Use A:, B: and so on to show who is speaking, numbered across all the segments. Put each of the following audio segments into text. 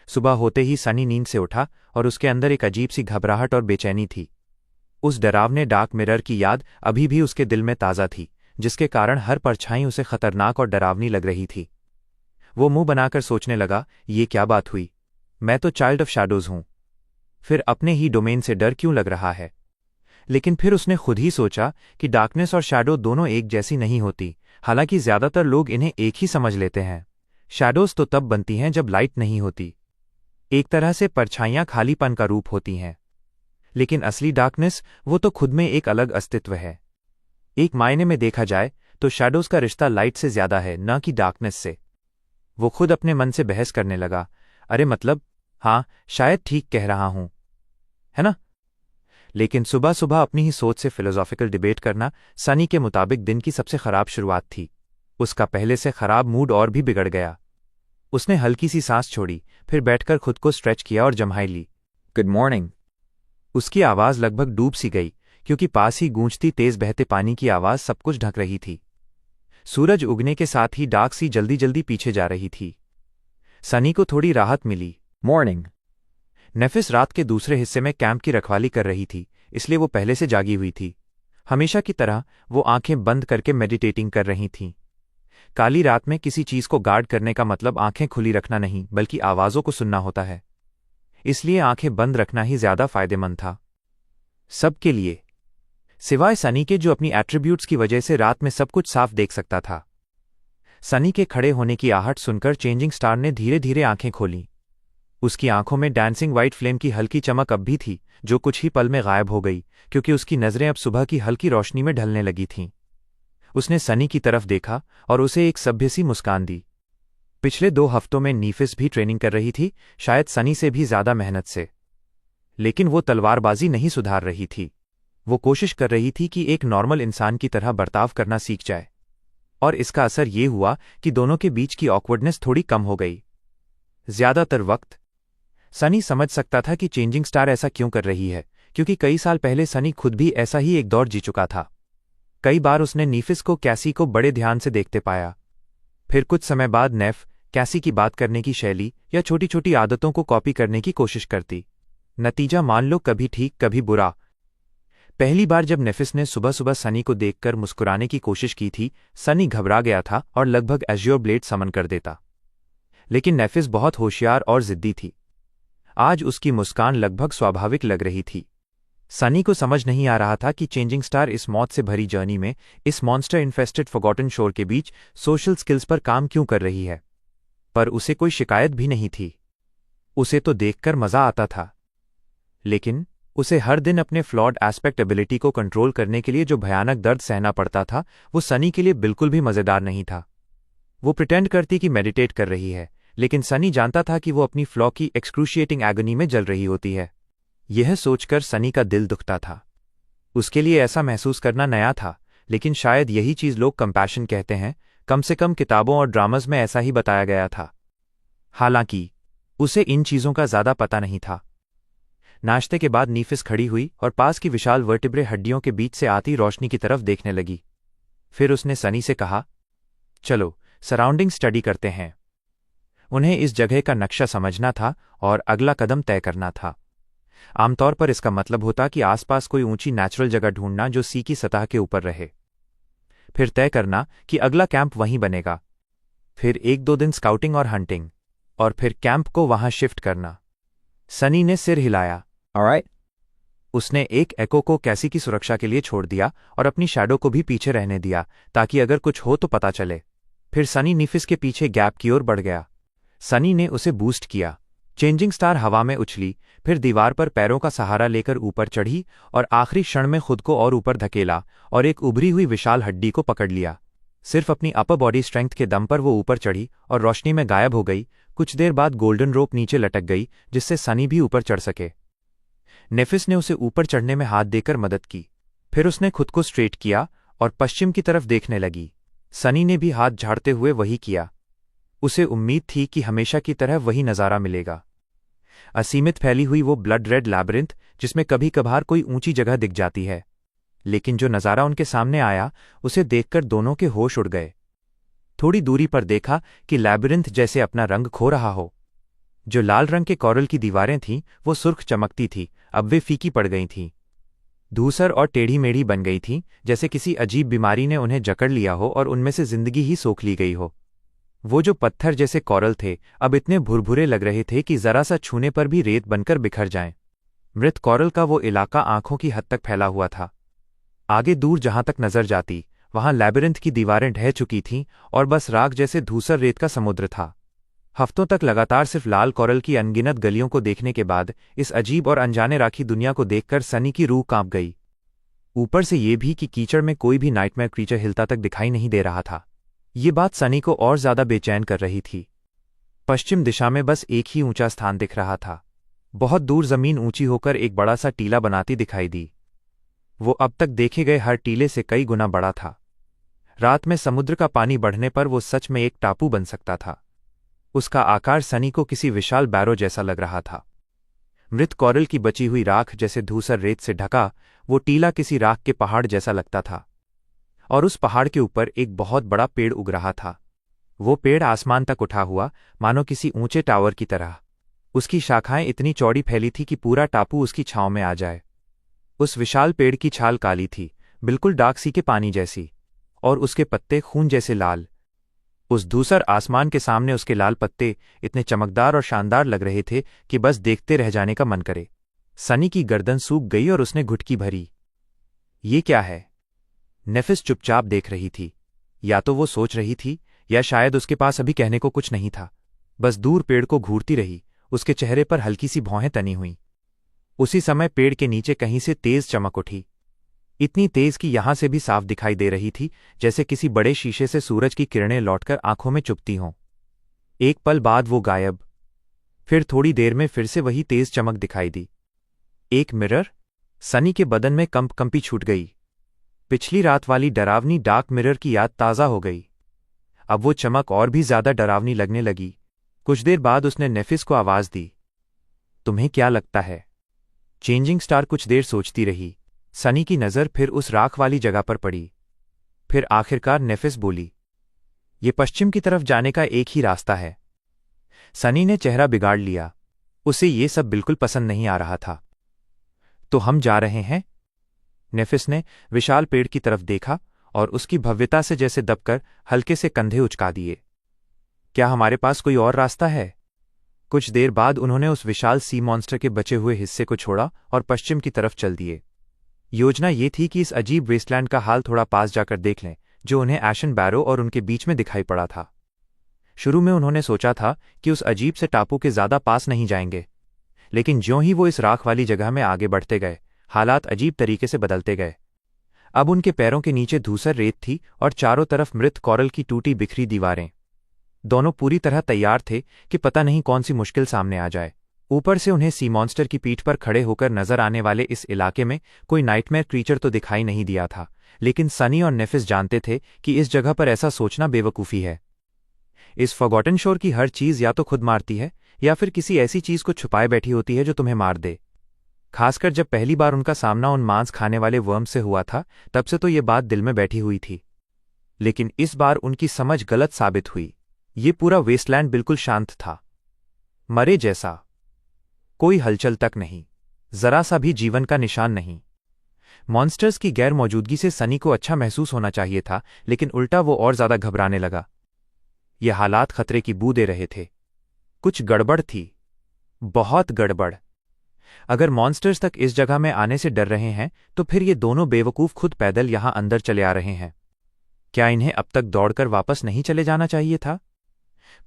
A: सुबह होते ही सनी नींद से उठा और उसके अंदर एक अजीब सी घबराहट और बेचैनी थी। उस डरावने डार्क मिरर की याद अभी भी उसके दिल में ताज़ा थी, जिसके कारण हर परछाई उसे खतरनाक और डरावनी लग रही थी। वो मुंह बनाकर सोचने लगा, ये क्या बात हुई? मैं तो चाइल्ड ऑफ शैडोज हूं, फिर अपने ही डोमेन से डर क्यों लग रहा है? लेकिन फिर उसने खुद ही सोचा कि डार्कनेस और शैडो दोनों एक जैसी नहीं होती। हालांकि ज्यादातर लोग इन्हें एक ही समझ लेते हैं। शैडोज तो तब बनती हैं जब लाइट नहीं होती। एक तरह से परछाइयां खालीपन का रूप होती हैं। लेकिन असली डार्कनेस, वो तो खुद में एक अलग अस्तित्व है। एक मायने में देखा जाए तो शैडोज का रिश्ता लाइट से ज्यादा है, न कि डार्कनेस से। वो खुद अपने मन से बहस करने लगा, अरे मतलब, हाँ शायद ठीक कह रहा हूं, है ना? लेकिन सुबह सुबह अपनी ही सोच से फिलोसॉफिकल डिबेट करना सनी के मुताबिक दिन की सबसे खराब शुरुआत थी। उसका पहले से खराब मूड और भी बिगड़ गया। उसने हल्की सी सांस छोड़ी, फिर बैठकर खुद को स्ट्रेच किया और जम्हाई ली। Good morning. उसकी आवाज लगभग डूब सी गई, क्योंकि पास ही गूंजती तेज बहते पानी की आवाज सब कुछ ढक रही थी। सूरज उगने के साथ ही डार्क सी जल्दी जल्दी पीछे जा रही थी। सनी को थोड़ी राहत मिली। मॉर्निंग। नेफिस रात के दूसरे हिस्से में कैंप की रखवाली कर रही थी, इसलिए वो पहले से जागी हुई थी। हमेशा की तरह वो आंखें बंद करके मेडिटेटिंग कर रही थीं। काली रात में किसी चीज को गार्ड करने का मतलब आंखें खुली रखना नहीं, बल्कि आवाजों को सुनना होता है। इसलिए आंखें बंद रखना ही ज्यादा फायदेमंद था, सबके लिए, सिवाय सनी के, जो अपनी एट्रीब्यूट्स की वजह से रात में सब कुछ साफ देख सकता था। सनी के खड़े होने की आहट सुनकर चेंजिंग स्टार ने धीरे धीरे आंखें खोलीं। उसकी आंखों में डांसिंग व्हाइट फ्लेम की हल्की चमक अब भी थी, जो कुछ ही पल में गायब हो गई, क्योंकि उसकी नजरें अब सुबह की हल्की रोशनी में ढलने लगी थीं। उसने सनी की तरफ देखा और उसे एक सभ्य सी मुस्कान दी। पिछले 2 हफ्तों में नीफिस भी ट्रेनिंग कर रही थी, शायद सनी से भी ज्यादा मेहनत से। लेकिन वो तलवारबाजी नहीं सुधार रही थी। वो कोशिश कर रही थी कि एक नॉर्मल इंसान की तरह बर्ताव करना सीख जाए। और इसका असर ये हुआ कि दोनों के बीच की ऑकवर्डनेस थोड़ी कम हो गई। ज्यादातर वक्त सनी समझ सकता था कि चेंजिंग स्टार ऐसा क्यों कर रही है, क्योंकि कई साल पहले सनी खुद भी ऐसा ही एक दौर जी चुका था। कई बार उसने नीफिस को कैसी को बड़े ध्यान से देखते पाया। फिर कुछ समय बाद नेफ कैसी की बात करने की शैली या छोटी छोटी आदतों को कॉपी करने की कोशिश करती। नतीजा मान लो कभी ठीक कभी बुरा। पहली बार जब नेफिस ने सुबह सुबह सनी को देखकर मुस्कुराने की कोशिश की थी, सनी घबरा गया था और लगभग एज्योर ब्लेड समन कर देता। लेकिन नेफिस बहुत होशियार और जिद्दी थी। आज उसकी मुस्कान लगभग स्वाभाविक लग रही थी। सनी को समझ नहीं आ रहा था कि चेंजिंग स्टार इस मौत से भरी जर्नी में, इस मॉन्स्टर इन्फेस्टेड फॉरगॉटन शोर के बीच सोशल स्किल्स पर काम क्यों कर रही है। पर उसे कोई शिकायत भी नहीं थी। उसे तो देखकर मजा आता था। लेकिन उसे हर दिन अपने फ्लॉड एस्पेक्ट एबिलिटी को कंट्रोल करने के लिए जो भयानक दर्द सहना पड़ता था, वो सनी के लिए बिल्कुल भी मजेदार नहीं था। वो प्रिटेंड करती कि मेडिटेट कर रही है, लेकिन सनी जानता था कि वो अपनी फ्लॉ की एक्सक्रूशिएटिंग एगोनी में जल रही होती है। यह सोचकर सनी का दिल दुखता था। उसके लिए ऐसा महसूस करना नया था, लेकिन शायद यही चीज लोग कंपैशन कहते हैं। कम से कम किताबों और ड्रामाज में ऐसा ही बताया गया था। हालांकि उसे इन चीजों का ज्यादा पता नहीं था। नाश्ते के बाद नीफिस खड़ी हुई और पास की विशाल वर्टिब्रे हड्डियों के बीच से आती रोशनी की तरफ देखने लगी। फिर उसने सनी से कहा, चलो सराउंडिंग स्टडी करते हैं। उन्हें इस जगह का नक्शा समझना था और अगला कदम तय करना था। आमतौर पर इसका मतलब होता कि आसपास कोई ऊंची नेचुरल जगह ढूंढना जो सी की सतह के ऊपर रहे। फिर तय करना कि अगला कैंप वहीं बनेगा। फिर 1-2 दिन स्काउटिंग और हंटिंग, और फिर कैंप को वहां शिफ्ट करना। सनी ने सिर हिलाया। ऑलराइट। उसने एक एको को कैसी की सुरक्षा के लिए छोड़ दिया और अपनी शैडो को भी पीछे रहने दिया, ताकि अगर कुछ हो तो पता चले। फिर सनी नीफिस के पीछे गैप की ओर बढ़ गया। सनी ने उसे बूस्ट किया। चेंजिंग स्टार हवा में उछली, फिर दीवार पर पैरों का सहारा लेकर ऊपर चढ़ी और आखिरी क्षण में खुद को और ऊपर धकेला और एक उभरी हुई विशाल हड्डी को पकड़ लिया। सिर्फ अपनी अपर बॉडी स्ट्रेंथ के दम पर वो ऊपर चढ़ी और रोशनी में गायब हो गई। कुछ देर बाद गोल्डन रोप नीचे लटक गई, जिससे सनी भी ऊपर चढ़ सके। नेफिस ने उसे ऊपर चढ़ने में हाथ देकर मदद की। फिर उसने खुद को स्ट्रेट किया और पश्चिम की तरफ देखने लगी। सनी ने भी हाथ झाड़ते हुए वही किया। उसे उम्मीद थी कि हमेशा की तरह वही नज़ारा मिलेगा। असीमित फैली हुई वो ब्लड रेड लैबिरिंथ, जिसमें कभी कभार कोई ऊंची जगह दिख जाती है। लेकिन जो नज़ारा उनके सामने आया, उसे देखकर दोनों के होश उड़ गए। थोड़ी दूरी पर देखा कि लैबिरिंथ जैसे अपना रंग खो रहा हो। जो लाल रंग के कोरल की दीवारें थीं वो सुर्ख चमकती थी, अब वे फीकी पड़ गई थीं, धूसर और टेढ़ी मेढ़ी बन गई थीं, जैसे किसी अजीब बीमारी ने उन्हें जकड़ लिया हो और उनमें से जिंदगी ही सोख ली गई हो। वो जो पत्थर जैसे कोरल थे अब इतने भुरभुरे लग रहे थे कि जरा सा छूने पर भी रेत बनकर बिखर जाएं। मृत कोरल का वो इलाका आंखों की हद तक फैला हुआ था। आगे दूर जहां तक नजर जाती वहां लैबिरिंथ की दीवारें ढह चुकी थीं और बस राख जैसे धूसर रेत का समुद्र था। हफ्तों तक लगातार सिर्फ लाल कोरल की अनगिनत गलियों को देखने के बाद इस अजीब और अनजाने राखी दुनिया को देखकर सनी की रूह कांप गई। ऊपर से ये भी कि कीचड़ में कोई भी नाइटमेयर क्रीचर हिलता तक दिखाई नहीं दे रहा था। ये बात सनी को और ज्यादा बेचैन कर रही थी। पश्चिम दिशा में बस एक ही ऊंचा स्थान दिख रहा था। बहुत दूर जमीन ऊंची होकर एक बड़ा सा टीला बनाती दिखाई दी। वो अब तक देखे गए हर टीले से कई गुना बड़ा था। रात में समुद्र का पानी बढ़ने पर वो सच में एक टापू बन सकता था। उसका आकार सनी को किसी विशाल बैरो जैसा लग रहा था। मृत कोरल की बची हुई राख जैसे धूसर रेत से ढका वो टीला किसी राख के पहाड़ जैसा लगता था, और उस पहाड़ के ऊपर एक बहुत बड़ा पेड़ उग रहा था। वो पेड़ आसमान तक उठा हुआ, मानो किसी ऊंचे टावर की तरह। उसकी शाखाएं इतनी चौड़ी फैली थी कि पूरा टापू उसकी छांव में आ जाए। उस विशाल पेड़ की छाल काली थी, बिल्कुल डाक सी के पानी जैसी, और उसके पत्ते खून जैसे लाल। उस धूसर आसमान के सामने उसके लाल पत्ते इतने चमकदार और शानदार लग रहे थे कि बस देखते रह जाने का मन करे। सनी की गर्दन सूख गई और उसने घुटकी भरी। ये क्या है? नेफिस चुपचाप देख रही थी। या तो वो सोच रही थी या शायद उसके पास अभी कहने को कुछ नहीं था। बस दूर पेड़ को घूरती रही, उसके चेहरे पर हल्की सी भौहें तनी हुईं। उसी समय पेड़ के नीचे कहीं से तेज चमक उठी, इतनी तेज कि यहां से भी साफ दिखाई दे रही थी, जैसे किसी बड़े शीशे से सूरज की किरणें लौटकर आंखों में चुभती हों। एक पल बाद वो गायब। फिर थोड़ी देर में फिर से वही तेज चमक दिखाई दी। एक मिरर? सनी के बदन में कंपी छूट गई। पिछली रात वाली डरावनी डार्क मिरर की याद ताज़ा हो गई। अब वो चमक और भी ज्यादा डरावनी लगने लगी। कुछ देर बाद उसने नेफिस को आवाज दी, तुम्हें क्या लगता है? चेंजिंग स्टार कुछ देर सोचती रही। सनी की नज़र फिर उस राख वाली जगह पर पड़ी। फिर आखिरकार नेफिस बोली, ये पश्चिम की तरफ जाने का एक ही रास्ता है। सनी ने चेहरा बिगाड़ लिया। उसे ये सब बिल्कुल पसंद नहीं आ रहा था। तो हम जा रहे हैं? नेफिस ने विशाल पेड़ की तरफ देखा और उसकी भव्यता से जैसे दबकर हल्के से कंधे उचका दिए। क्या हमारे पास कोई और रास्ता है? कुछ देर बाद उन्होंने उस विशाल सी मॉन्स्टर के बचे हुए हिस्से को छोड़ा और पश्चिम की तरफ चल दिए। योजना ये थी कि इस अजीब वेस्टलैंड का हाल थोड़ा पास जाकर देख लें, जो उन्हें एशन बैरो और उनके बीच में दिखाई पड़ा था। शुरू में उन्होंने सोचा था कि उस अजीब से टापू के ज्यादा पास नहीं जाएंगे, लेकिन ज्यों ही वो इस राख वाली जगह में आगे बढ़ते गए, हालात अजीब तरीके से बदलते गए। अब उनके पैरों के नीचे धूसर रेत थी और चारों तरफ मृत कोरल की टूटी बिखरी दीवारें। दोनों पूरी तरह तैयार थे कि पता नहीं कौन सी मुश्किल सामने आ जाए। ऊपर से उन्हें सी मॉन्स्टर की पीठ पर खड़े होकर नजर आने वाले इस इलाके में कोई नाइटमेयर क्रीचर तो दिखाई नहीं दिया था, लेकिन सनी और नेफिस जानते थे कि इस जगह पर ऐसा सोचना बेवकूफ़ी है। इस फॉरगॉटन शोर की हर चीज़ या तो खुद मारती है या फिर किसी ऐसी चीज़ को छुपाए बैठी होती है जो तुम्हें मार दे। खासकर जब पहली बार उनका सामना उन मांस खाने वाले वर्म से हुआ था, तब से तो ये बात दिल में बैठी हुई थी। लेकिन इस बार उनकी समझ गलत साबित हुई। ये पूरा वेस्टलैंड बिल्कुल शांत था, मरे जैसा। कोई हलचल तक नहीं, जरा सा भी जीवन का निशान नहीं। मॉन्स्टर्स की गैर मौजूदगी से सनी को अच्छा महसूस होना चाहिए था, लेकिन उल्टा वो और ज्यादा घबराने लगा। ये हालात खतरे की बू दे रहे थे। कुछ गड़बड़ थी, बहुत गड़बड़। अगर मॉन्स्टर्स तक इस जगह में आने से डर रहे हैं, तो फिर ये दोनों बेवकूफ खुद पैदल यहां अंदर चले आ रहे हैं। क्या इन्हें अब तक दौड़कर वापस नहीं चले जाना चाहिए था?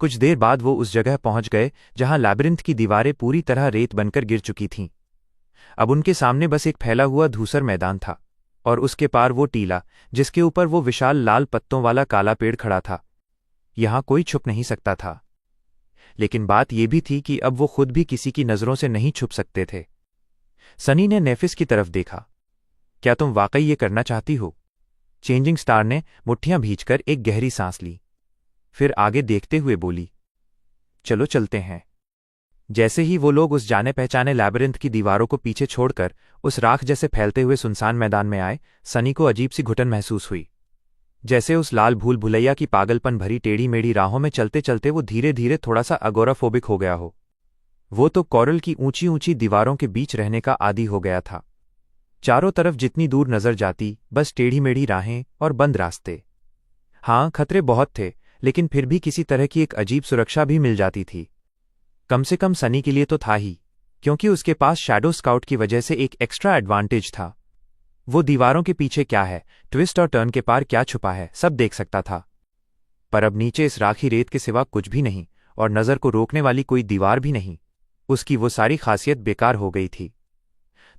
A: कुछ देर बाद वो उस जगह पहुंच गए जहां लैबिरिंथ की दीवारें पूरी तरह रेत बनकर गिर चुकी थीं। अब उनके सामने बस एक फैला हुआ धूसर मैदान था, और उसके पार वो टीला जिसके ऊपर वो विशाल लाल पत्तों वाला काला पेड़ खड़ा था। यहां कोई छुप नहीं सकता था। लेकिन बात यह भी थी कि अब वो खुद भी किसी की नजरों से नहीं छुप सकते थे। सनी ने नेफिस की तरफ देखा। क्या तुम वाकई ये करना चाहती हो? चेंजिंग स्टार ने मुट्ठियां भींचकर एक गहरी सांस ली, फिर आगे देखते हुए बोली, चलो चलते हैं। जैसे ही वो लोग उस जाने पहचाने लैबिरिंथ की दीवारों को पीछे छोड़कर उस राख जैसे फैलते हुए सुनसान मैदान में आए, सनी को अजीब सी घुटन महसूस हुई। जैसे उस लाल भूल भुलैया की पागलपन भरी टेढ़ी मेढ़ी राहों में चलते चलते वो धीरे धीरे थोड़ा सा अगोराफोबिक हो गया हो। वो तो कोरल की ऊंची ऊंची दीवारों के बीच रहने का आदी हो गया था। चारों तरफ जितनी दूर नजर जाती बस टेढ़ी मेढ़ी राहें और बंद रास्ते। हाँ, खतरे बहुत थे, लेकिन फिर भी किसी तरह की एक अजीब सुरक्षा भी मिल जाती थी। कम से कम सनी के लिए तो था ही, क्योंकि उसके पास शैडो स्काउट की वजह से एक एक्स्ट्रा एडवांटेज था। वो दीवारों के पीछे क्या है, ट्विस्ट और टर्न के पार क्या छुपा है, सब देख सकता था। पर अब नीचे इस राखी रेत के सिवा कुछ भी नहीं, और नजर को रोकने वाली कोई दीवार भी नहीं। उसकी वो सारी खासियत बेकार हो गई थी।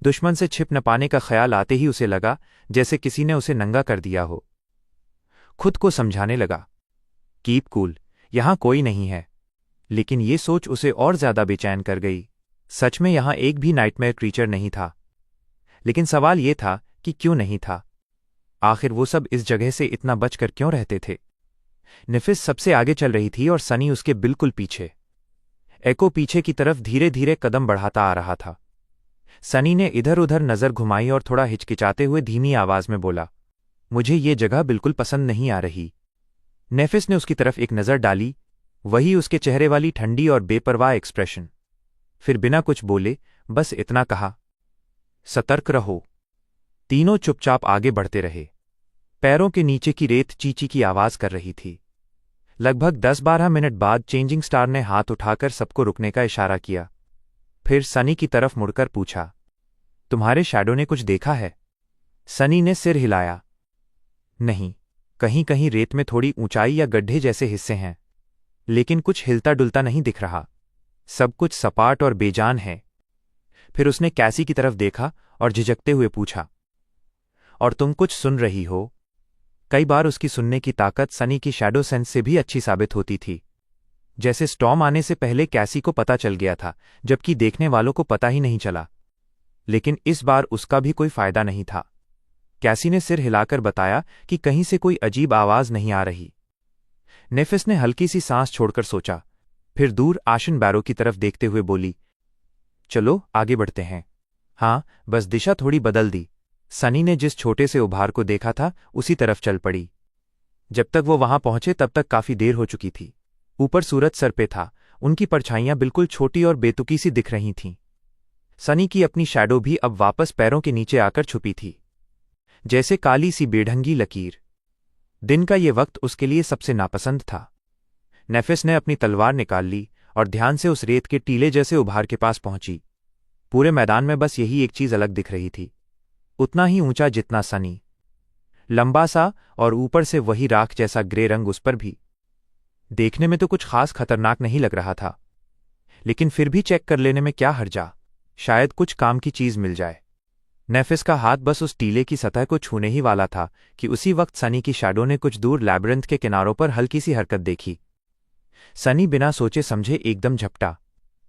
A: दुश्मन से छिप न पाने का ख्याल आते ही उसे लगा जैसे किसी ने उसे नंगा कर दिया हो। खुद को समझाने लगा, कीप कूल, यहां कोई नहीं है। लेकिन ये सोच उसे और ज्यादा बेचैन कर गई। सच में यहां एक भी नाइटमेयर क्रीचर नहीं था। लेकिन सवाल ये था कि क्यों नहीं था? आखिर वो सब इस जगह से इतना बचकर क्यों रहते थे? निफिस सबसे आगे चल रही थी और सनी उसके बिल्कुल पीछे। एको पीछे की तरफ धीरे धीरे कदम बढ़ाता आ रहा था। सनी ने इधर उधर नजर घुमाई और थोड़ा हिचकिचाते हुए धीमी आवाज में बोला, मुझे ये जगह बिल्कुल पसंद नहीं आ रही। नेफिस ने उसकी तरफ एक नजर डाली, वही उसके चेहरे वाली ठंडी और बेपरवाह एक्सप्रेशन। फिर बिना कुछ बोले बस इतना कहा, सतर्क रहो। तीनों चुपचाप आगे बढ़ते रहे। पैरों के नीचे की रेत चींची की आवाज कर रही थी। लगभग 10-12 मिनट बाद चेंजिंग स्टार ने हाथ उठाकर सबको रुकने का इशारा किया। फिर सनी की तरफ मुड़कर पूछा, तुम्हारे शैडो ने कुछ देखा है? सनी ने सिर हिलाया, नहीं, कहीं कहीं रेत में थोड़ी ऊंचाई या गड्ढे जैसे हिस्से हैं, लेकिन कुछ हिलता डुलता नहीं दिख रहा। सब कुछ सपाट और बेजान है। फिर उसने कैसी की तरफ देखा और झिझकते हुए पूछा, और तुम कुछ सुन रही हो? कई बार उसकी सुनने की ताकत सनी की शैडो सेंस से भी अच्छी साबित होती थी। जैसे स्टॉर्म आने से पहले कैसी को पता चल गया था, जबकि देखने वालों को पता ही नहीं चला। लेकिन इस बार उसका भी कोई फायदा नहीं था। कैसी ने सिर हिलाकर बताया कि कहीं से कोई अजीब आवाज नहीं आ रही। नेफिस ने हल्की सी सांस छोड़कर सोचा, फिर दूर आशन बैरो की तरफ देखते हुए बोली, चलो आगे बढ़ते हैं। हाँ, बस दिशा थोड़ी बदल दी। सनी ने जिस छोटे से उभार को देखा था उसी तरफ चल पड़ी। जब तक वो वहां पहुंचे तब तक काफी देर हो चुकी थी। ऊपर सूरज सर पे था, उनकी परछाइयां बिल्कुल छोटी और बेतुकी सी दिख रही थीं। सनी की अपनी शैडो भी अब वापस पैरों के नीचे आकर छुपी थी, जैसे काली सी बेढंगी लकीर। दिन का ये वक्त उसके लिए सबसे नापसंद था। नेफिस ने अपनी तलवार निकाल ली और ध्यान से उस रेत के टीले जैसे उभार के पास पहुंची। पूरे मैदान में बस यही एक चीज अलग दिख रही थी, उतना ही ऊंचा जितना सनी, लंबा सा, और ऊपर से वही राख जैसा ग्रे रंग उस पर भी। देखने में तो कुछ खास खतरनाक नहीं लग रहा था, लेकिन फिर भी चेक कर लेने में क्या हर्जा, शायद कुछ काम की चीज मिल जाए। नेफिस का हाथ बस उस टीले की सतह को छूने ही वाला था कि उसी वक्त सनी की शैडो ने कुछ दूर लैबिरिंथ के किनारों पर हल्की सी हरकत देखी। सनी बिना सोचे समझे एकदम झपटा।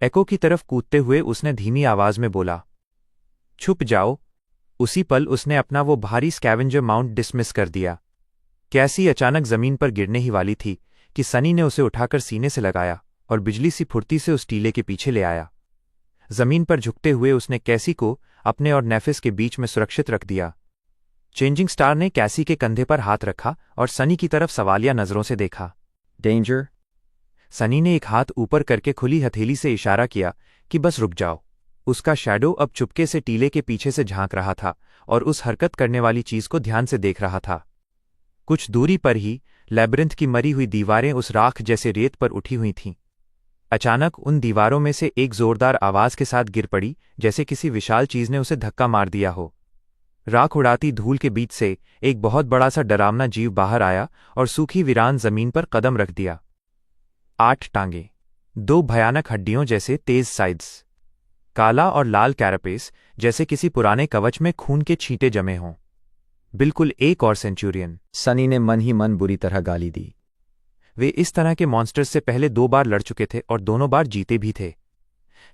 A: एको की तरफ कूदते हुए उसने धीमी आवाज में बोला, छुप जाओ। उसी पल उसने अपना वो भारी स्कैवेंजर माउंट डिसमिस कर दिया। कैसी अचानक जमीन पर गिरने ही वाली थी कि सनी ने उसे उठाकर सीने से लगाया और बिजली सी फुर्ती से उस टीले के पीछे ले आया। जमीन पर झुकते हुए उसने कैसी को अपने और नेफिस के बीच में सुरक्षित रख दिया। चेंजिंग स्टार ने कैसी के कंधे पर हाथ रखा और सनी की तरफ सवालिया नजरों से देखा। डेंजर। सनी ने एक हाथ ऊपर करके खुली हथेली से इशारा किया कि बस रुक जाओ। उसका शैडो अब चुपके से टीले के पीछे से झांक रहा था और उस हरकत करने वाली चीज को ध्यान से देख रहा था। कुछ दूरी पर ही लैबिरिंथ की मरी हुई दीवारें उस राख जैसे रेत पर उठी हुई थीं। अचानक उन दीवारों में से एक जोरदार आवाज के साथ गिर पड़ी, जैसे किसी विशाल चीज ने उसे धक्का मार दिया हो। राख उड़ाती धूल के बीच से एक बहुत बड़ा सा डरावना जीव बाहर आया और सूखी वीरान जमीन पर कदम रख दिया। 8 टांगे, 2 भयानक हड्डियों जैसे तेज साइड्स, काला और लाल कैरापेस जैसे किसी पुराने कवच में खून के छींटे जमे हों। बिल्कुल एक और सेंचुरियन। सनी ने मन ही मन बुरी तरह गाली दी। वे इस तरह के मॉन्स्टर्स से पहले 2 बार लड़ चुके थे और दोनों बार जीते भी थे।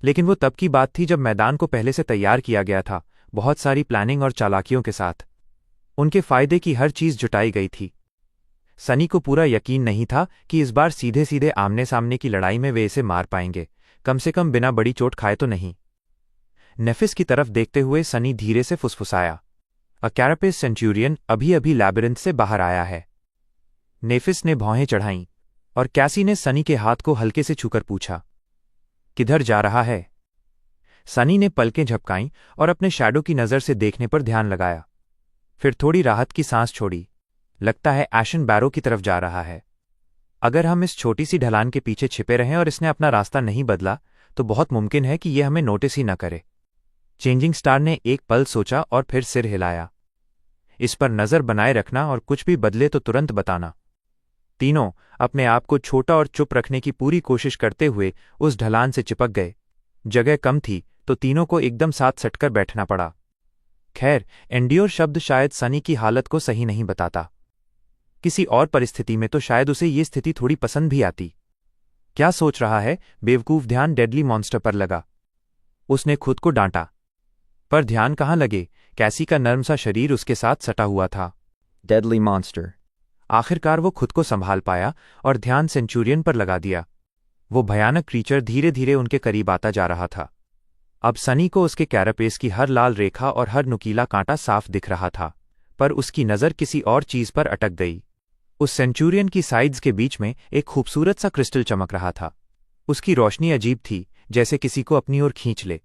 A: लेकिन वो तब की बात थी जब मैदान को पहले से तैयार किया गया था, बहुत सारी प्लानिंग और चालाकियों के साथ। उनके फायदे की हर चीज जुटाई गई थी। सनी को पूरा यकीन नहीं था कि इस बार सीधे सीधे आमने सामने की लड़ाई में वे इसे मार पाएंगे, कम से कम बिना बड़ी चोट खाए तो नहीं। नेफिस की तरफ देखते हुए सनी धीरे से फुसफुसाया, अ कैरापेस सेंचुरियन अभी अभी लैबिरिंथ से बाहर आया है। नेफिस ने भौहें चढ़ाईं और कैसी ने सनी के हाथ को हल्के से छूकर पूछा, किधर जा रहा है? सनी ने पलकें झपकाईं और अपने शैडो की नज़र से देखने पर ध्यान लगाया। फिर थोड़ी राहत की सांस छोड़ी। लगता है एशन बैरो की तरफ जा रहा है। अगर हम इस छोटी सी ढलान के पीछे छिपे रहें और इसने अपना रास्ता नहीं बदला तो बहुत मुमकिन है कि यह हमें नोटिस ही न करे। चेंजिंग स्टार ने एक पल सोचा और फिर सिर हिलाया। इस पर नज़र बनाए रखना और कुछ भी बदले तो तुरंत बताना। तीनों अपने आप को छोटा और चुप रखने की पूरी कोशिश करते हुए उस ढलान से चिपक गए। जगह कम थी तो तीनों को एकदम साथ सटकर बैठना पड़ा। खैर, एंड्योर शब्द शायद सनी की हालत को सही नहीं बताता। किसी और परिस्थिति में तो शायद उसे ये स्थिति थोड़ी पसंद भी आती। क्या सोच रहा है बेवकूफ? ध्यान डेडली मॉन्स्टर पर लगा। उसने खुद को डांटा। पर ध्यान कहाँ लगे, कैसी का नर्म सा शरीर उसके साथ सटा हुआ था।
B: Deadly monster.
A: आखिरकार वो खुद को संभाल पाया और ध्यान सेंचुरियन पर लगा दिया। वो भयानक क्रीचर धीरे धीरे उनके करीब आता जा रहा था। अब सनी को उसके कैरापेस की हर लाल रेखा और हर नुकीला कांटा साफ दिख रहा था, पर उसकी नज़र किसी और चीज पर अटक गई। उस सेंचुरियन की साइड्स के बीच में एक खूबसूरत सा क्रिस्टल चमक रहा था। उसकी रोशनी अजीब थी, जैसे किसी को अपनी ओर खींच ले।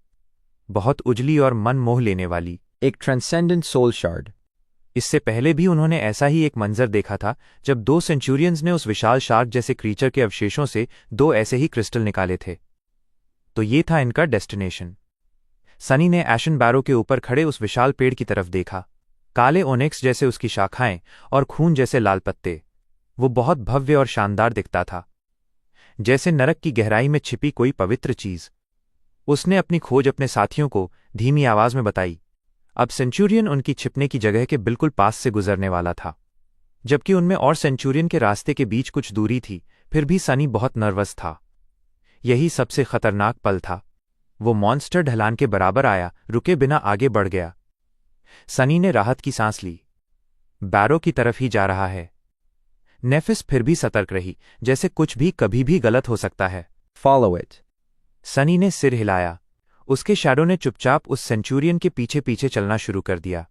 A: बहुत उजली और मन मोह लेने वाली।
B: एक ट्रांसेंडेंट सोल शार्ड।
A: इससे पहले भी उन्होंने ऐसा ही एक मंजर देखा था जब दो सेंचुरियंस ने उस विशाल शार्क जैसे क्रीचर के अवशेषों से दो ऐसे ही क्रिस्टल निकाले थे। तो ये था इनका डेस्टिनेशन। सनी ने एशन बैरो के ऊपर खड़े उस विशाल पेड़ की तरफ देखा। काले ओनेक्स जैसे उसकी शाखाएं और खून जैसे लाल पत्ते। वो बहुत भव्य और शानदार दिखता था, जैसे नरक की गहराई में छिपी कोई पवित्र चीज। उसने अपनी खोज अपने साथियों को धीमी आवाज में बताई। अब सेंचुरियन उनकी छिपने की जगह के बिल्कुल पास से गुजरने वाला था, जबकि उनमें और सेंचुरियन के रास्ते के बीच कुछ दूरी थी। फिर भी सनी बहुत नर्वस था। यही सबसे खतरनाक पल था। वो मॉन्स्टर ढलान के बराबर आया, रुके बिना आगे बढ़ गया। सनी ने राहत की सांस ली। बैरो की तरफ ही जा रहा है। नेफिस फिर भी सतर्क रही, जैसे कुछ भी कभी भी गलत हो सकता है।
B: Follow it.
A: सनी ने सिर हिलाया। उसके शैडो ने चुपचाप उस सेंचुरियन के पीछे पीछे चलना शुरू कर दिया।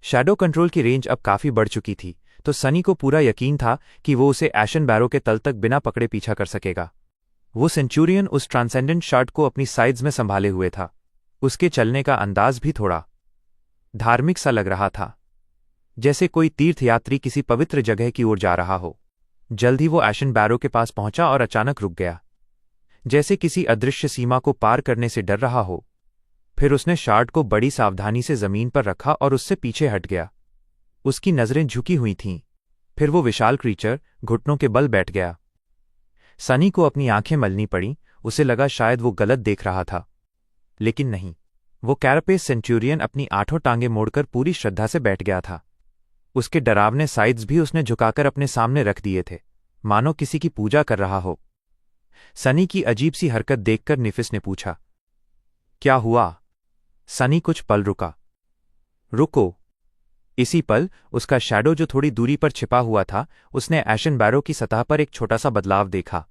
A: शैडो कंट्रोल की रेंज अब काफी बढ़ चुकी थी, तो सनी को पूरा यकीन था कि वो उसे एशन बैरो के तल तक बिना पकड़े पीछा कर सकेगा। वो सेंचुरियन उस ट्रांसेंडेंट शार्ट को अपनी साइड्स में संभाले हुए था। उसके चलने का अंदाज भी थोड़ा धार्मिक सा लग रहा था, जैसे कोई तीर्थयात्री किसी पवित्र जगह की ओर जा रहा हो। जल्द ही वो एशन बैरो के पास पहुंचा और अचानक रुक गया, जैसे किसी अदृश्य सीमा को पार करने से डर रहा हो। फिर उसने शार्ट को बड़ी सावधानी से जमीन पर रखा और उससे पीछे हट गया। उसकी नजरें झुकी हुई थीं। फिर वो विशाल क्रीचर घुटनों के बल बैठ गया। सनी को अपनी आंखें मलनी पड़ी। उसे लगा शायद वो गलत देख रहा था, लेकिन नहीं। वो कैरापेस सेंचुरियन अपनी आठों टांगें मोड़कर पूरी श्रद्धा से बैठ गया था। उसके डरावने साइड्स भी उसने झुकाकर अपने सामने रख दिए थे, मानो किसी की पूजा कर रहा हो। सनी की अजीब सी हरकत देखकर निफिस ने पूछा, क्या हुआ? सनी कुछ पल रुका। रुको। इसी पल उसका शैडो जो थोड़ी दूरी पर छिपा हुआ था, उसने एशन बैरो की सतह पर एक छोटा सा बदलाव देखा।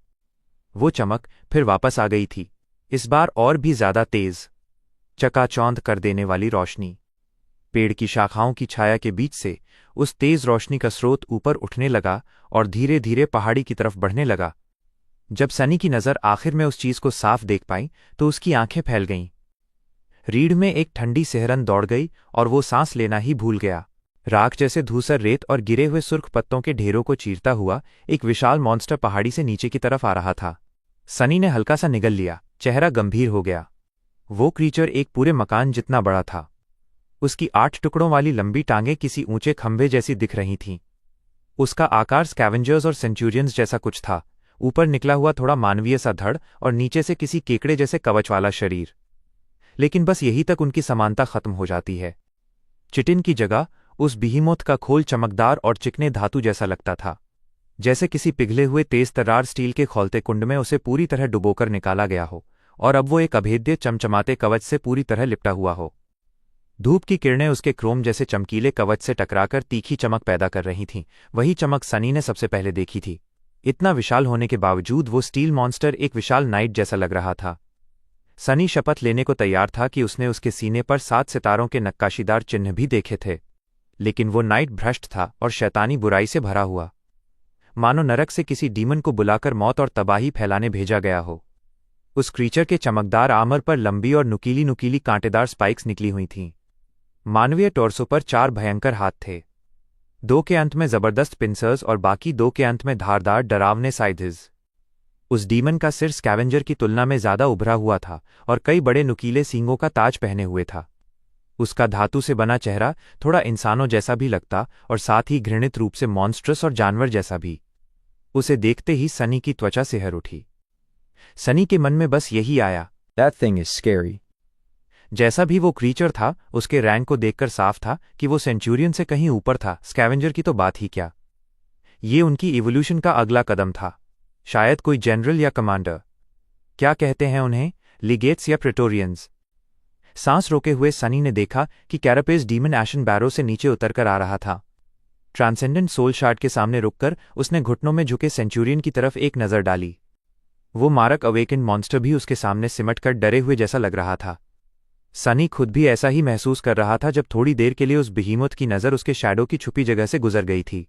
A: वो चमक फिर वापस आ गई थी, इस बार और भी ज्यादा तेज, चकाचौंध कर देने वाली रोशनी। पेड़ की शाखाओं की छाया के बीच से उस तेज रोशनी का स्रोत ऊपर उठने लगा और धीरे धीरे पहाड़ी की तरफ बढ़ने लगा। जब सनी की नज़र आखिर में उस चीज को साफ देख पाई तो उसकी आंखें फैल गईं। रीढ़ में एक ठंडी सिहरन दौड़ गई और वो सांस लेना ही भूल गया। राख जैसे धूसर रेत और गिरे हुए सुर्ख पत्तों के ढेरों को चीरता हुआ एक विशाल मॉन्स्टर पहाड़ी से नीचे की तरफ आ रहा था। सनी ने हल्का सा निगल लिया, चेहरा गंभीर हो गया। वो क्रीचर एक पूरे मकान जितना बड़ा था। उसकी 8 टुकड़ों वाली लंबी टांगें किसी ऊंचे खंभे जैसी दिख रही थीं। उसका आकार स्कैवेंजर्स और सेंचुरियंस जैसा कुछ था। ऊपर निकला हुआ थोड़ा मानवीय सा धड़ और नीचे से किसी केकड़े जैसे कवच वाला शरीर। लेकिन बस यही तक उनकी समानता खत्म हो जाती है। चिटिन की जगह उस बिहीमोथ का खोल चमकदार और चिकने धातु जैसा लगता था, जैसे किसी पिघले हुए तेज तरार स्टील के खौलते कुंड में उसे पूरी तरह डुबोकर निकाला गया हो और अब वो एक अभेद्य चमचमाते कवच से पूरी तरह लिपटा हुआ हो। धूप की किरणें उसके क्रोम जैसे चमकीले कवच से टकराकर तीखी चमक पैदा कर रही थीं। वही चमक सनी ने सबसे पहले देखी थी। इतना विशाल होने के बावजूद वो स्टील मॉन्स्टर एक विशाल नाइट जैसा लग रहा था। सनी शपथ लेने को तैयार था कि उसने उसके सीने पर 7 सितारों के नक्काशीदार चिन्ह भी देखे थे, लेकिन वो नाइट भ्रष्ट था और शैतानी बुराई से भरा हुआ, मानो नरक से किसी डीमन को बुलाकर मौत और तबाही फैलाने भेजा गया हो। उस क्रीचर के चमकदार आर्मर पर लंबी और नुकीली नुकीली कांटेदार स्पाइक्स निकली हुई थीं। मानवीय टॉर्सो पर 4 भयंकर हाथ थे, 2 के अंत में जबरदस्त पिंसर्स और बाकी 2 के अंत में धारदार डरावने साइड्स। उस डीमन का सिर स्कैवेंजर की तुलना में ज्यादा उभरा हुआ था और कई बड़े नुकीले सींगों का ताज पहने हुए था। उसका धातु से बना चेहरा थोड़ा इंसानों जैसा भी लगता और साथ ही घृणित रूप से मॉन्स्ट्रस और जानवर जैसा भी। उसे देखते ही सनी की त्वचा सिहर उठी। सनी के मन में बस यही आया,
B: That thing is scary.
A: जैसा भी वो क्रीचर था, उसके रैंक को देखकर साफ था कि वो सेंचुरियन से कहीं ऊपर था। स्कैवेंजर की तो बात ही क्या, ये उनकी इवोल्यूशन का अगला कदम था। शायद कोई जनरल या कमांडर, क्या कहते हैं उन्हें, लीगेट्स या प्रेटोरियंस। सांस रोके हुए सनी ने देखा कि कैरापेस डीमन एशन बैरो से नीचे उतरकर आ रहा था। ट्रांसेंडेंट सोल शार्ड के सामने रुककर उसने घुटनों में झुके सेंचुरियन की तरफ एक नज़र डाली। वो मारक अवेकन मॉन्स्टर भी उसके सामने सिमटकर डरे हुए जैसा लग रहा था। सनी खुद भी ऐसा ही महसूस कर रहा था जब थोड़ी देर के लिए उस बिहीमोथ की नज़र उसके शैडो की छुपी जगह से गुजर गई थी।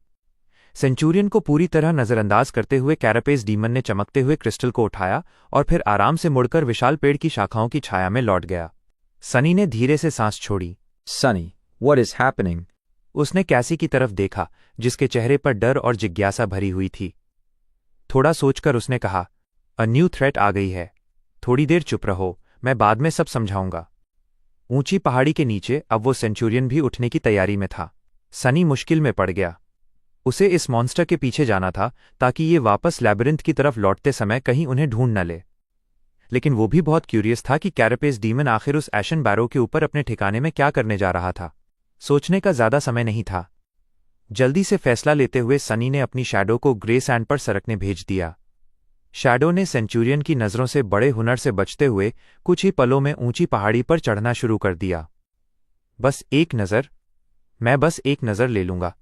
A: सेंचुरियन को पूरी तरह नज़रअंदाज करते हुए कैरापेस डीमन ने चमकते हुए क्रिस्टल को उठाया और फिर आराम से मुड़कर विशाल पेड़ की शाखाओं की छाया में लौट गया। सनी ने धीरे से सांस छोड़ी।
B: Sonny, what is happening?
A: उसने कैसी की तरफ देखा, जिसके चेहरे पर डर और जिज्ञासा भरी हुई थी। थोड़ा सोचकर उसने कहा, अ न्यू थ्रेट आ गई है। थोड़ी देर चुप रहो, मैं बाद में सब समझाऊंगा। ऊंची पहाड़ी के नीचे अब वो सेंचुरियन भी उठने की तैयारी में था। सनी मुश्किल में पड़ गया। उसे इस मॉन्स्टर के पीछे जाना था ताकि ये वापस लैबिरिंथ की तरफ लौटते समय कहीं उन्हें ढूंढ न ले। लेकिन वो भी बहुत क्यूरियस था कि कैरापेस डीमन आखिर उस एशन बैरो के ऊपर अपने ठिकाने में क्या करने जा रहा था। सोचने का ज्यादा समय नहीं था। जल्दी से फैसला लेते हुए सनी ने अपनी शैडो को ग्रे सैंड पर सरकने भेज दिया। शैडो ने सेंचुरियन की नज़रों से बड़े हुनर से बचते हुए कुछ ही पलों में ऊंची पहाड़ी पर चढ़ना शुरू कर दिया। बस एक नज़र, मैं बस एक नज़र ले लूंगा।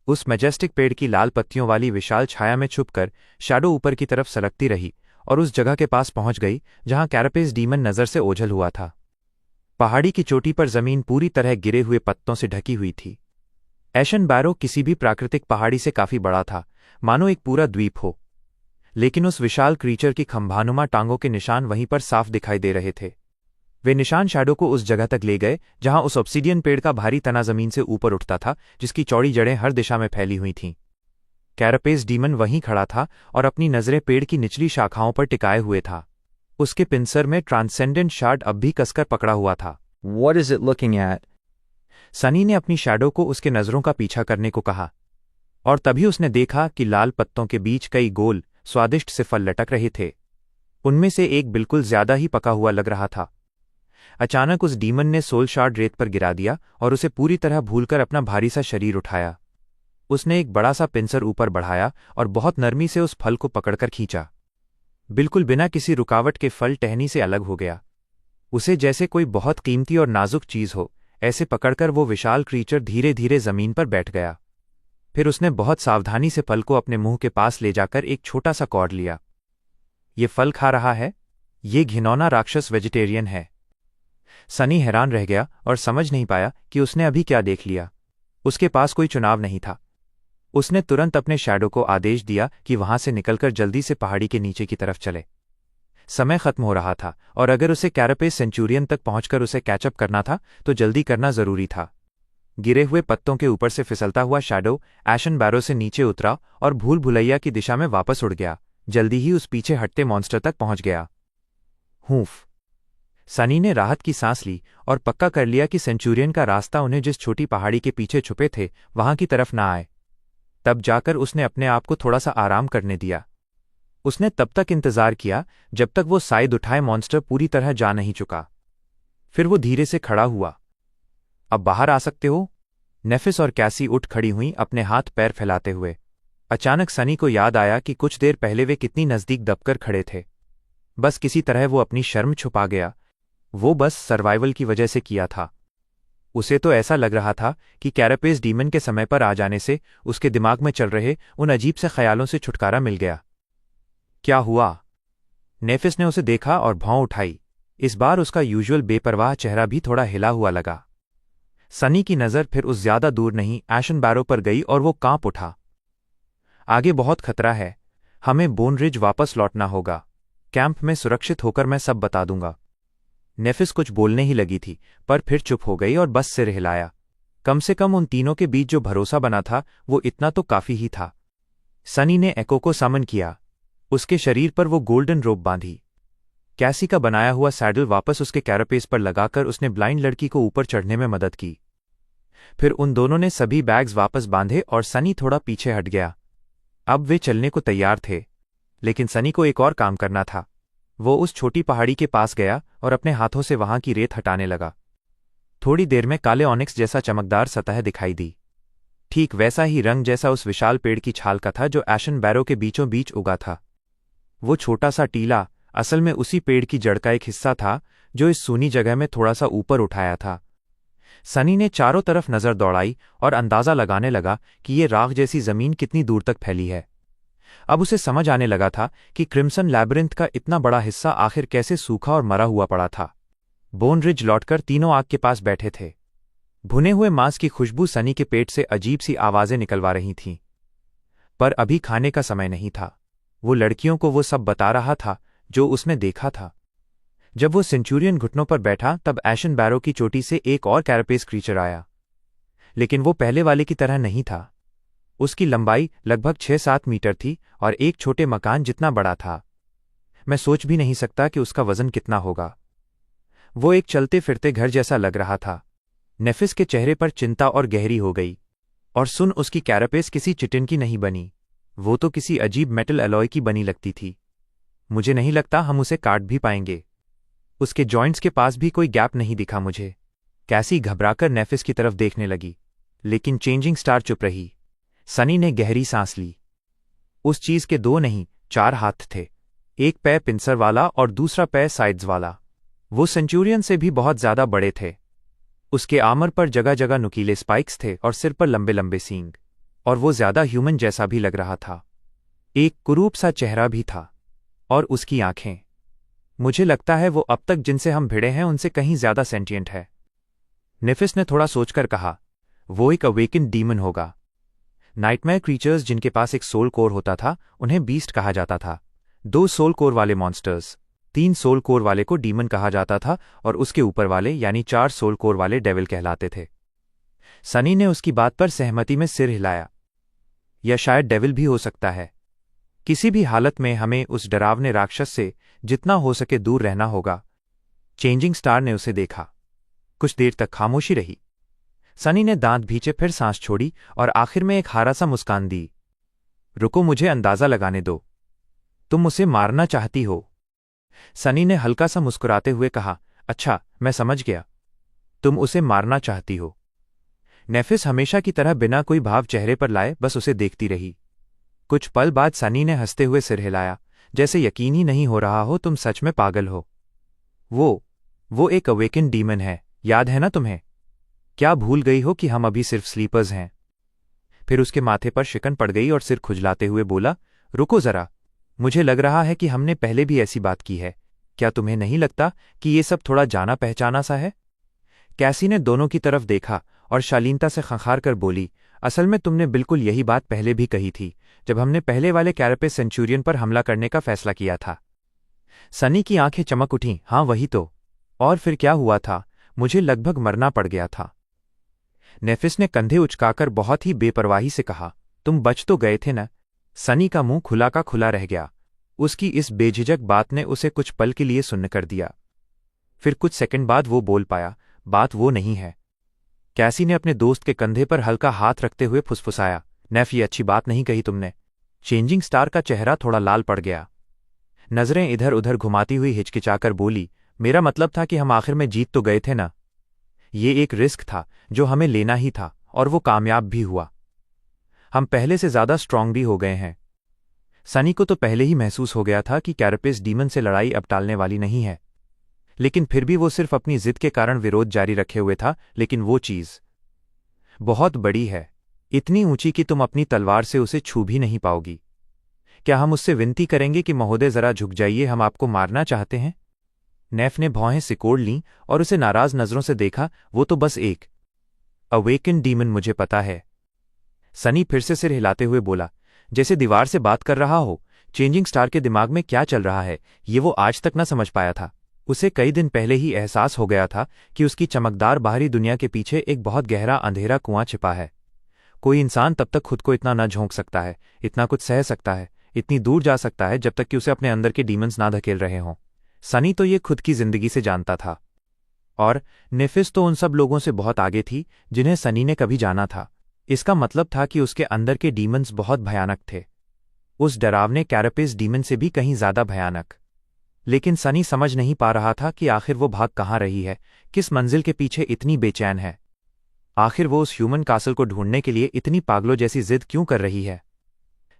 A: उस मैजेस्टिक पेड़ की लाल पत्तियों वाली विशाल छाया में छुपकर शैडो ऊपर की तरफ सरकती रही और उस जगह के पास पहुंच गई जहां कैरापेस डीमन नज़र से ओझल हुआ था। पहाड़ी की चोटी पर जमीन पूरी तरह गिरे हुए पत्तों से ढकी हुई थी। एशन बैरो किसी भी प्राकृतिक पहाड़ी से काफी बड़ा था, मानो एक पूरा द्वीप हो। लेकिन उस विशाल क्रीचर की खंभानुमा टांगों के निशान वहीं पर साफ दिखाई दे रहे थे। वे निशान शैडो को उस जगह तक ले गए जहां उस ऑब्सिडियन पेड़ का भारी तना जमीन से ऊपर उठता था, जिसकी चौड़ी जड़ें हर दिशा में फैली हुई थीं। कैरापेस डीमन वहीं खड़ा था और अपनी नजरें पेड़ की निचली शाखाओं पर टिकाए हुए था। उसके पिंसर में ट्रांसेंडेंट शार्ड अब भी कसकर पकड़ा हुआ था।
B: What is it looking at?
A: Sunny ने अपनी शैडो को उसके नजरों का पीछा करने को कहा और तभी उसने देखा कि लाल पत्तों के बीच कई गोल स्वादिष्ट से फल लटक रहे थे। उनमें से एक बिल्कुल ज्यादा ही पका हुआ लग रहा था। अचानक उस डीमन ने सोल शार्ड रेत पर गिरा दिया और उसे पूरी तरह भूलकर अपना भारी सा शरीर उठाया। उसने एक बड़ा सा पिंसर ऊपर बढ़ाया और बहुत नरमी से उस फल को पकड़कर खींचा। बिल्कुल बिना किसी रुकावट के फल टहनी से अलग हो गया। उसे जैसे कोई बहुत कीमती और नाजुक चीज हो, ऐसे पकड़कर वो विशाल क्रीचर धीरे धीरे जमीन पर बैठ गया। फिर उसने बहुत सावधानी से फल को अपने मुंह के पास ले जाकर एक छोटा सा कौर लिया। ये फल खा रहा है? ये घिनौना राक्षस वेजिटेरियन है। सनी हैरान रह गया और समझ नहीं पाया कि उसने अभी क्या देख लिया। उसके पास कोई चुनाव नहीं था। उसने तुरंत अपने शैडो को आदेश दिया कि वहां से निकलकर जल्दी से पहाड़ी के नीचे की तरफ चले। समय खत्म हो रहा था और अगर उसे कैरापेस सेंचुरियन तक पहुंचकर उसे कैचअप करना था तो जल्दी करना जरूरी था। गिरे हुए पत्तों के ऊपर से फिसलता हुआ शैडो एशन बैरो से नीचे उतरा और भूल भुलैया की दिशा में वापस उड़ गया। जल्दी ही उस पीछे हटते मॉन्स्टर तक पहुंच गया। हूफ! सनी ने राहत की सांस ली और पक्का कर लिया कि सेंचुरियन का रास्ता उन्हें जिस छोटी पहाड़ी के पीछे छुपे थे वहां की तरफ ना आए। तब जाकर उसने अपने आप को थोड़ा सा आराम करने दिया। उसने तब तक इंतजार किया जब तक वो साइड उठाए मॉन्स्टर पूरी तरह जा नहीं चुका। फिर वो धीरे से खड़ा हुआ। अब बाहर आ सकते हो? नेफिस और कैसी उठ खड़ी हुई अपने हाथ पैर फैलाते हुए। अचानक सनी को याद आया कि कुछ देर पहले वे कितनी नजदीक दबकर खड़े थे। बस किसी तरह वो अपनी शर्म छुपा गया। वो बस सर्वाइवल की वजह से किया था। उसे तो ऐसा लग रहा था कि कैरापेस डीमन के समय पर आ जाने से उसके दिमाग में चल रहे उन अजीब से ख्यालों से छुटकारा मिल गया। क्या हुआ? नेफिस ने उसे देखा और भौं उठाई। इस बार उसका यूजुअल बेपरवाह चेहरा भी थोड़ा हिला हुआ लगा। सनी की नज़र फिर उस ज्यादा दूर नहीं एशन बैरो पर गई और वो कांप उठा। आगे बहुत खतरा है, हमें बोन रिज वापस लौटना होगा। कैंप में सुरक्षित होकर मैं सब बता दूंगा। नेफिस कुछ बोलने ही लगी थी, पर फिर चुप हो गई और बस सिर हिलाया। कम से कम उन तीनों के बीच जो भरोसा बना था वो इतना तो काफी ही था। सनी ने एको को समन किया। उसके शरीर पर वो गोल्डन रोप बांधी। कैसी का बनाया हुआ सैडल वापस उसके कैरापेस पर लगाकर उसने ब्लाइंड लड़की को ऊपर चढ़ने में मदद की। फिर उन दोनों ने सभी बैग्स वापस बांधे और सनी थोड़ा पीछे हट गया। अब वे चलने को तैयार थे, लेकिन सनी को एक और काम करना था। वो उस छोटी पहाड़ी के पास गया और अपने हाथों से वहां की रेत हटाने लगा। थोड़ी देर में काले ऑनिक्स जैसा चमकदार सतह दिखाई दी, ठीक वैसा ही रंग जैसा उस विशाल पेड़ की छाल का था जो एशन बैरो के बीचों बीच उगा था। वो छोटा सा टीला असल में उसी पेड़ की जड़ का एक हिस्सा था जो इस सूनी जगह में थोड़ा सा ऊपर उठाया था। सनी ने चारों तरफ नजर दौड़ाई और अंदाजा लगाने लगा कि ये राख जैसी जमीन कितनी दूर तक फैली है। अब उसे समझ आने लगा था कि क्रिम्सन लैबिरिंथ का इतना बड़ा हिस्सा आखिर कैसे सूखा और मरा हुआ पड़ा था। बोन रिज लौटकर तीनों आग के पास बैठे थे। भुने हुए मांस की खुशबू सनी के पेट से अजीब सी आवाजें निकलवा रही थीं। पर अभी खाने का समय नहीं था। वो लड़कियों को वो सब बता रहा था जो उसने देखा था। जब वो सेंचुरियन घुटनों पर बैठा तब एशन बैरो की चोटी से एक और कैरापेस क्रीचर आया, लेकिन वो पहले वाले की तरह नहीं था। उसकी लंबाई लगभग 6-7 मीटर थी और एक छोटे मकान जितना बड़ा था। मैं सोच भी नहीं सकता कि उसका वजन कितना होगा। वो एक चलते फिरते घर जैसा लग रहा था। नेफिस के चेहरे पर चिंता और गहरी हो गई। और सुन, उसकी कैरापेस किसी चिटिन की नहीं बनी, वो तो किसी अजीब मेटल अलॉय की बनी लगती थी। मुझे नहीं लगता हम उसे काट भी पाएंगे। उसके जॉइंट्स के पास भी कोई गैप नहीं दिखा मुझे। कैसी घबराकर नेफिस की तरफ देखने लगी, लेकिन चेंजिंग स्टार चुप रही। सनी ने गहरी सांस ली। उस चीज के 2 नहीं 4 हाथ थे, एक पैर पिंसर वाला और दूसरा पैर साइड्स वाला। वो सेंचुरियन से भी बहुत ज्यादा बड़े थे। उसके आर्मर पर जगह जगह नुकीले स्पाइक्स थे और सिर पर लंबे लंबे सींग, और वो ज्यादा ह्यूमन जैसा भी लग रहा था। एक कुरूप सा चेहरा भी था, और उसकी आंखें, मुझे लगता है वो अब तक जिनसे हम भिड़े हैं उनसे कहीं ज्यादा सेंटिएंट है। नेफिस ने थोड़ा सोचकर कहा, वो एक अवेकिन डीमन होगा। नाइटमेयर क्रीचर्स जिनके पास एक सोल कोर होता था उन्हें बीस्ट कहा जाता था। 2 सोल कोर वाले मॉन्स्टर्स, 3 सोल कोर वाले को डीमन कहा जाता था और उसके ऊपर वाले यानी 4 सोल कोर वाले डेविल कहलाते थे। सनी ने उसकी बात पर सहमति में सिर हिलाया। या शायद डेविल भी हो सकता है। किसी भी हालत में हमें उस डरावने राक्षस से जितना हो सके दूर रहना होगा। चेंजिंग स्टार ने उसे देखा। कुछ देर तक खामोशी रही। सनी ने दांत भींचे, फिर सांस छोड़ी और आखिर में एक हारा सा मुस्कान दी। रुको, मुझे अंदाजा लगाने दो। तुम उसे मारना चाहती हो? सनी ने हल्का सा मुस्कुराते हुए कहा, अच्छा, मैं समझ गया। तुम उसे मारना चाहती हो। नेफिस हमेशा की तरह बिना कोई भाव चेहरे पर लाए बस उसे देखती रही। कुछ पल बाद सनी ने हंसते हुए सिर हिलाया, जैसे यकीन ही नहीं हो रहा हो तुम सच में पागल हो। वो एक अवेकिन डीमन है, याद है ना तुम्हें? क्या भूल गई हो कि हम अभी सिर्फ स्लीपर्स हैं? फिर उसके माथे पर शिकन पड़ गई और सिर खुजलाते हुए बोला, रुको जरा, मुझे लग रहा है कि हमने पहले भी ऐसी बात की है। क्या तुम्हें नहीं लगता कि ये सब थोड़ा जाना पहचाना सा है? कैसी ने दोनों की तरफ देखा और शालीनता से खंखार कर बोली, असल में तुमने बिल्कुल यही बात पहले भी कही थी जब हमने पहले वाले कैरापेस सेंचुरियन पर हमला करने का फैसला किया था। सनी की आंखें चमक उठीं। हाँ वही तो। और फिर क्या हुआ था? मुझे लगभग मरना पड़ गया था। नेफिस ने कंधे उचकाकर बहुत ही बेपरवाही से कहा, तुम बच तो गए थे न? सनी का मुंह खुला का खुला रह गया। उसकी इस बेझिझक बात ने उसे कुछ पल के लिए सुन्न कर दिया। फिर कुछ सेकंड बाद वो बोल पाया, बात वो नहीं है। कैसी ने अपने दोस्त के कंधे पर हल्का हाथ रखते हुए फुसफुसाया, नेफ, ये अच्छी बात नहीं कही तुमने। चेंजिंग स्टार का चेहरा थोड़ा लाल पड़ गया। नजरें इधर उधर घुमाती हुई हिचकिचाकर बोली, मेरा मतलब था कि हम आखिर में जीत तो गए थे ना। ये एक रिस्क था जो हमें लेना ही था और वो कामयाब भी हुआ। हम पहले से ज्यादा स्ट्रांग भी हो गए हैं। सनी को तो पहले ही महसूस हो गया था कि कैरापेस डीमन से लड़ाई अब टालने वाली नहीं है, लेकिन फिर भी वो सिर्फ अपनी जिद के कारण विरोध जारी रखे हुए था। लेकिन वो चीज बहुत बड़ी है, इतनी ऊंची कि तुम अपनी तलवार से उसे छू भी नहीं पाओगी। क्या हम उससे विनती करेंगे कि महोदय जरा झुक जाइए, हम आपको मारना चाहते हैं? नेफ ने भौहें सिकोड़ लीं और उसे नाराज नजरों से देखा। वो तो बस एक अवेकन डीमन, मुझे पता है। सनी फिर से सिर हिलाते हुए बोला, जैसे दीवार से बात कर रहा हो, चेंजिंग स्टार के दिमाग में क्या चल रहा है ये वो आज तक न समझ पाया था। उसे कई दिन पहले ही एहसास हो गया था कि उसकी चमकदार बाहरी दुनिया के पीछे एक बहुत गहरा अंधेरा कुआं छिपा है। कोई इंसान तब तक खुद को इतना न झोंक सकता है, इतना कुछ सह सकता है, इतनी दूर जा सकता है जब तक कि उसे अपने अंदर के डीमंस ना धकेल रहे हों। सनी तो ये खुद की जिंदगी से जानता था, और नेफिस तो उन सब लोगों से बहुत आगे थी जिन्हें सनी ने कभी जाना था। इसका मतलब था कि उसके अंदर के डीमंस बहुत भयानक थे, उस डरावने कैरापेस डीमन से भी कहीं ज्यादा भयानक। लेकिन सनी समझ नहीं पा रहा था कि आखिर वो भाग कहाँ रही है, किस मंजिल के पीछे इतनी बेचैन है। आखिर वो उस ह्यूमन कासल को ढूंढने के लिए इतनी पागलों जैसी जिद क्यों कर रही है।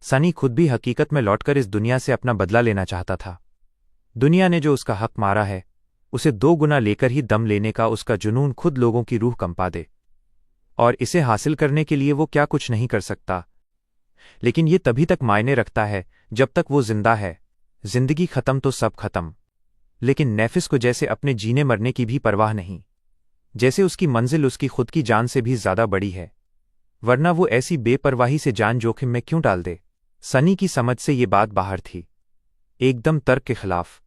A: सनी खुद भी हकीकत में लौटकर इस दुनिया से अपना बदला लेना चाहता था। दुनिया ने जो उसका हक मारा है उसे 2 गुना लेकर ही दम लेने का उसका जुनून खुद लोगों की रूह कंपा दे, और इसे हासिल करने के लिए वो क्या कुछ नहीं कर सकता। लेकिन ये तभी तक मायने रखता है जब तक वो जिंदा है। जिंदगी खत्म तो सब खत्म। लेकिन नेफिस को जैसे अपने जीने मरने की भी परवाह नहीं, जैसे उसकी मंजिल उसकी खुद की जान से भी ज्यादा बड़ी है, वरना वो ऐसी बेपरवाही से जान जोखिम में क्यों डाल दे। सनी की समझ से ये बात बाहर थी, एकदम तर्क के खिलाफ।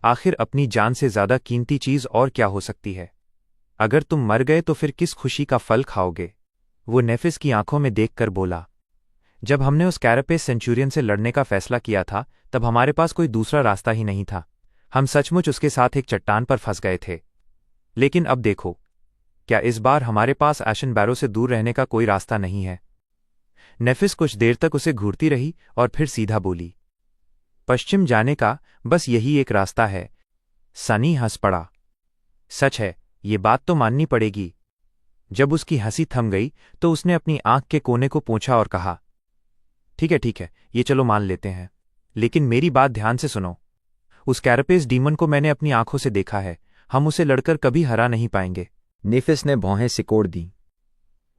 A: आखिर अपनी जान से ज्यादा कीमती चीज और क्या हो सकती है। अगर तुम मर गए तो फिर किस खुशी का फल खाओगे, वो नेफिस की आंखों में देखकर बोला। जब हमने उस कैरापेस सेंचुरियन से लड़ने का फैसला किया था तब हमारे पास कोई दूसरा रास्ता ही नहीं था। हम सचमुच उसके साथ एक चट्टान पर फंस गए थे। लेकिन अब देखो, क्या इस बार हमारे पास एशन बैरो से दूर रहने का कोई रास्ता नहीं है। नेफिस कुछ देर तक उसे घूरती रही और फिर सीधा बोली, पश्चिम जाने का बस यही एक रास्ता है। सनी हंस पड़ा। सच है, ये बात तो माननी पड़ेगी। जब उसकी हंसी थम गई तो उसने अपनी आंख के कोने को पोंछा और कहा, ठीक है, ये चलो मान लेते हैं, लेकिन मेरी बात ध्यान से सुनो। उस कैरापेस डीमन को मैंने अपनी आंखों से देखा है। हम उसे लड़कर कभी हरा नहीं पाएंगे।
B: नेफिस ने भौहें सिकोड़ दी।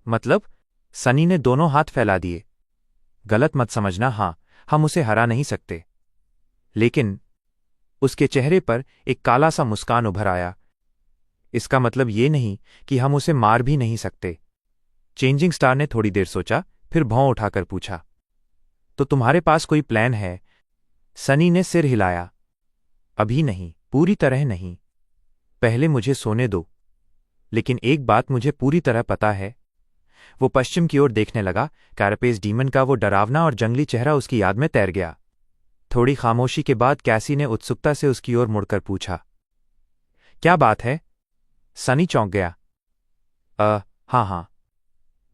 A: मतलब? सनी ने दोनों हाथ फैला दिए। गलत मत समझना, हाँ, हम उसे हरा नहीं सकते। लेकिन उसके चेहरे पर एक काला सा मुस्कान उभर आया। इसका मतलब ये नहीं कि हम उसे मार भी नहीं सकते। चेंजिंग स्टार ने थोड़ी देर सोचा, फिर भौं उठाकर पूछा, तो तुम्हारे पास कोई प्लान है? सनी ने सिर हिलाया। अभी नहीं, पूरी तरह नहीं। पहले मुझे सोने दो। लेकिन एक बात मुझे पूरी तरह पता है। वो पश्चिम की ओर देखने लगा। कैरापेस डीमन का वो डरावना और जंगली चेहरा उसकी याद में तैर गया। थोड़ी खामोशी के बाद कैसी ने उत्सुकता से उसकी ओर मुड़कर पूछा, क्या बात है? सनी चौंक गया। हाँ,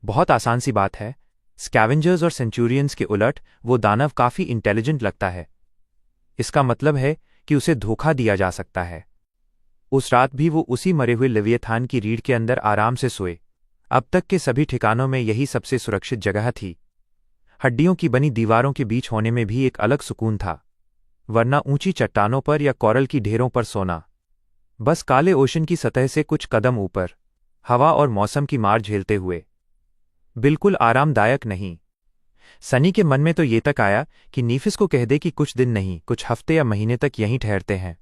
A: बहुत आसान सी बात है। स्कैवेंजर्स और सेंचुरियंस के उलट वो दानव काफी इंटेलिजेंट लगता है। इसका मतलब है कि उसे धोखा दिया जा सकता है। उस रात भी वो उसी मरे हुए लेवियथान की रीढ़ के अंदर आराम से सोए। अब तक के सभी ठिकानों में यही सबसे सुरक्षित जगह थी। हड्डियों की बनी दीवारों के बीच होने में भी एक अलग सुकून था, वरना ऊंची चट्टानों पर या कोरल की ढेरों पर सोना, बस काले ओशन की सतह से कुछ कदम ऊपर, हवा और मौसम की मार झेलते हुए, बिल्कुल आरामदायक नहीं। सनी के मन में तो ये तक आया कि नेफिस को कह दे कि कुछ दिन नहीं, कुछ हफ्ते या महीने तक यहीं ठहरते हैं।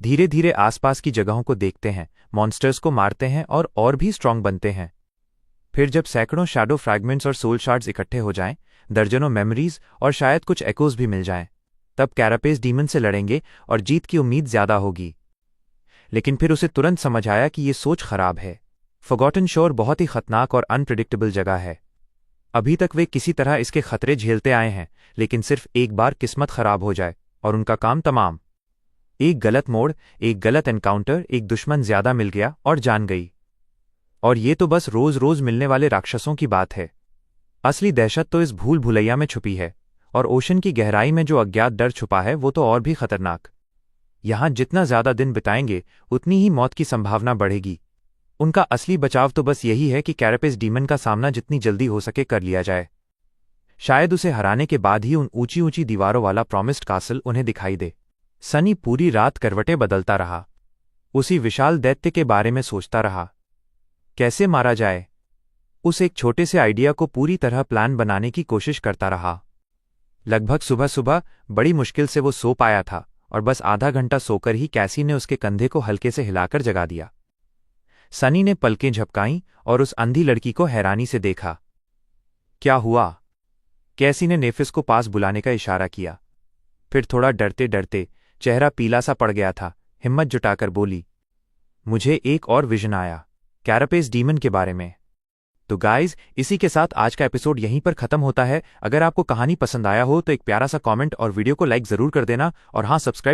A: धीरे धीरे आसपास की जगहों को देखते हैं, मॉन्स्टर्स को मारते हैं और भी स्ट्रांग बनते हैं। फिर जब सैकड़ों शैडो फ्रैगमेंट्स और सोल शार्ड्स इकट्ठे हो जाएं, दर्जनों मेमोरीज और शायद कुछ एकोज भी मिल जाएं, तब कैरापेस डीमन से लड़ेंगे और जीत की उम्मीद ज्यादा होगी। लेकिन फिर उसे तुरंत समझ आया कि ये सोच खराब है। फॉरगॉटन शोर बहुत ही खतरनाक और अनप्रिडिक्टेबल जगह है। अभी तक वे किसी तरह इसके खतरे झेलते आए हैं, लेकिन सिर्फ एक बार किस्मत खराब हो जाए और उनका काम तमाम। एक गलत मोड़, एक गलत एनकाउंटर, एक दुश्मन ज्यादा मिल गया और जान गई। और ये तो बस रोज रोज मिलने वाले राक्षसों की बात है। असली दहशत तो इस भूल भुलैया में छुपी है, और ओशन की गहराई में जो अज्ञात डर छुपा है वो तो और भी खतरनाक। यहां जितना ज्यादा दिन बिताएंगे उतनी ही मौत की संभावना बढ़ेगी। उनका असली बचाव तो बस यही है कि कैरापेस डीमन का सामना जितनी जल्दी हो सके कर लिया जाए। शायद उसे हराने के बाद ही उन ऊंची ऊंची दीवारों वाला प्रॉमिस्ड कासल उन्हें दिखाई दे। सनी पूरी रात करवटें बदलता रहा, उसी विशाल दैत्य के बारे में सोचता रहा। कैसे मारा जाए, उस एक छोटे से आइडिया को पूरी तरह प्लान बनाने की कोशिश करता रहा। लगभग सुबह सुबह बड़ी मुश्किल से वो सो पाया था, और बस आधा घंटा सोकर ही कैसी ने उसके कंधे को हल्के से हिलाकर जगा दिया। सनी ने पलकें झपकाईं और उस अंधी लड़की को हैरानी से देखा। क्या हुआ? कैसी ने नेफिस को पास बुलाने का इशारा किया। फिर थोड़ा डरते डरते चेहरा पीला सा पड़ गया था, हिम्मत जुटाकर बोली, मुझे एक और विजन आया, कैरापेस डीमन के बारे में। तो गाइज, इसी के साथ आज का एपिसोड यहीं पर खत्म होता है। अगर आपको कहानी पसंद आया हो तो एक प्यारा सा कमेंट और वीडियो को लाइक जरूर कर देना, और हाँ, सब्सक्राइब